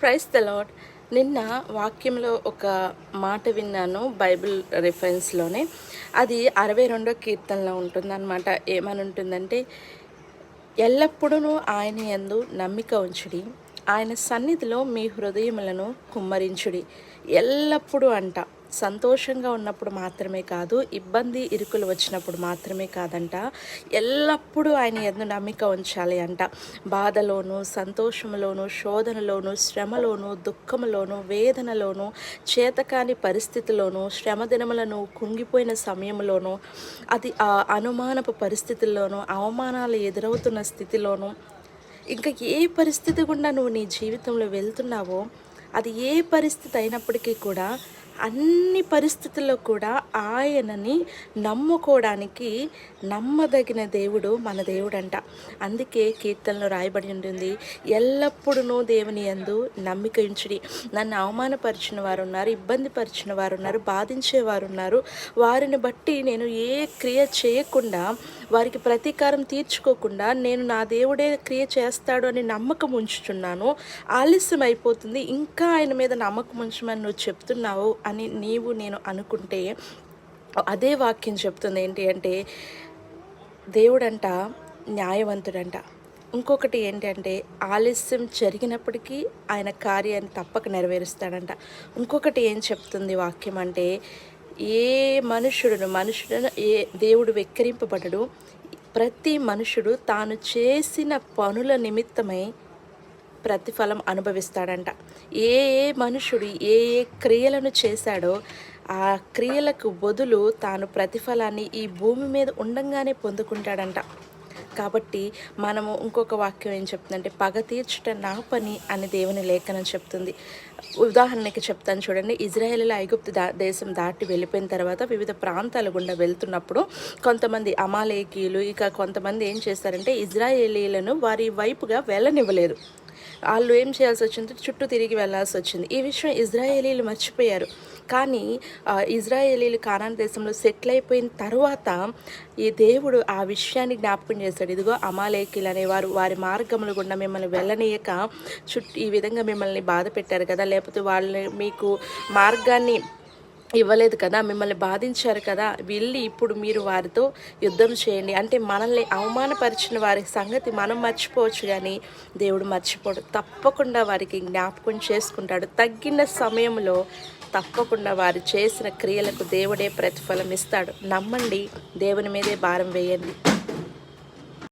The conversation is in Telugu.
Praise the lord. నిన్న వాక్యంలో ఒక మాట విన్నాను బైబిల్ రిఫరెన్స్లోనే. అది 62వ కీర్తనలో ఉంటుందన్నమాట. ఏమని ఉంటుందంటే, ఎల్లప్పుడూ ఆయన యందు నమ్మిక ఉంచుడి, ఆయన సన్నిధిలో మీ హృదయములను కుమ్మరించుడి. ఎల్లప్పుడూ అంట, సంతోషంగా ఉన్నప్పుడు మాత్రమే కాదు, ఇబ్బంది ఇరుకులు వచ్చినప్పుడు మాత్రమే కాదంట, ఎల్లప్పుడూ ఆయన యందు నమ్మిక ఉంచాలి అంట. బాధలోను, సంతోషంలోను, శోధనలోను, శ్రమలోను, దుఃఖములోను, వేదనలోను, చేతకాని పరిస్థితిలోను, శ్రమ దినములను, కుంగిపోయిన సమయంలోను, అది ఆ అనుమానపు పరిస్థితుల్లోనూ, అవమానాలు ఎదురవుతున్న స్థితిలోనూ, ఇంకా ఏ పరిస్థితి గుండా నువ్వు నీ జీవితంలో వెళ్తున్నావో, అది ఏ పరిస్థితి అయినప్పటికీ కూడా, అన్ని పరిస్థితుల్లో కూడా ఆయనని నమ్ముకోవడానికి నమ్మదగిన దేవుడు మన దేవుడంట. అందుకే కీర్తనలో రాయబడి ఉంటుంది, ఎల్లప్పుడూ దేవుని యందు నమ్మిక ఉంచుడి. నన్ను అవమానపరిచిన వారు ఉన్నారు, ఇబ్బంది పరిచిన వారు ఉన్నారు, బాధించేవారు ఉన్నారు. వారిని బట్టి నేను ఏ క్రియ చేయకుండా, వారికి ప్రతీకారం తీర్చుకోకుండా, నేను నా దేవుడే క్రియ చేస్తాడు అని నమ్మకం ఉంచుతున్నాను. ఆలస్యం అయిపోతుంది, ఇంకా ఆయన మీద నమ్మకం ఉంచమని నువ్వు చెప్తున్నావు అని నేను అనుకుంటే, అదే వాక్యం చెప్తుంది ఏంటి అంటే, దేవుడంట న్యాయవంతుడంట. ఇంకొకటి ఏంటంటే, ఆలస్యం జరిగినప్పటికీ ఆయన కార్యాన్ని తప్పక నెరవేరుస్తాడంట. ఇంకొకటి ఏం చెప్తుంది వాక్యం అంటే, ఏ మనుషుడును ఏ దేవుడు వెక్కిరింపబడడు. ప్రతి మనుషుడు తాను చేసిన పనుల నిమిత్తమై ప్రతిఫలం అనుభవిస్తాడంట. ఏ మనుషుడు ఏ క్రియలను చేశాడో ఆ క్రియలకు బదులు తాను ప్రతిఫలాన్ని ఈ భూమి మీద ఉండంగానే పొందుకుంటాడంట. కాబట్టి మనము ఇంకొక వాక్యం ఏం చెప్తుందంటే, పగ తీర్చుట నా పని అని దేవుని లేఖనం చెప్తుంది. ఉదాహరణకి చెప్తాను చూడండి. ఇజ్రాయేలీలు ఐగుప్తు దేశం దాటి వెళ్ళిపోయిన తర్వాత వివిధ ప్రాంతాల గుండా వెళ్తున్నప్పుడు కొంతమంది అమాలేకీయులు, ఇక కొంతమంది ఏం చేస్తారంటే, ఇజ్రాయేలీలను వారి వైపుగా వెళ్ళనివ్వలేదు. వాళ్ళు ఏం చేయాల్సి వచ్చింది, చుట్టూ తిరిగి వెళ్ళాల్సి వచ్చింది. ఈ విషయం ఇజ్రాయేలీలు మర్చిపోయారు. కానీ ఇజ్రాయేలీలు కానాన్ దేశంలో సెటిల్ అయిపోయిన తర్వాత ఈ దేవుడు ఆ విషయాన్ని జ్ఞాపకం చేశాడు. ఇదిగో అమాలేకీలు అనేవారు వారి మార్గములు గుండా మిమ్మల్ని వెళ్ళనీయక ఈ విధంగా మిమ్మల్ని బాధ పెట్టారు కదా, లేకపోతే వాళ్ళని మీకు మార్గాన్ని ఇవ్వలేదు కదా, మిమ్మల్ని బాధించారు కదా, వెళ్ళి ఇప్పుడు మీరు వారితో యుద్ధం చేయండి. అంటే మనల్ని అవమానపరిచిన వారి సంగతి మనం మర్చిపోవచ్చు, కానీ దేవుడు మర్చిపోడు. తప్పకుండా వారికి జ్ఞాపకం చేసుకుంటాడు. తగ్గిన సమయంలో తప్పకుండా వారు చేసిన క్రియలకు దేవుడే ప్రతిఫలం ఇస్తాడు. నమ్మండి, దేవుని మీదే భారం వేయండి.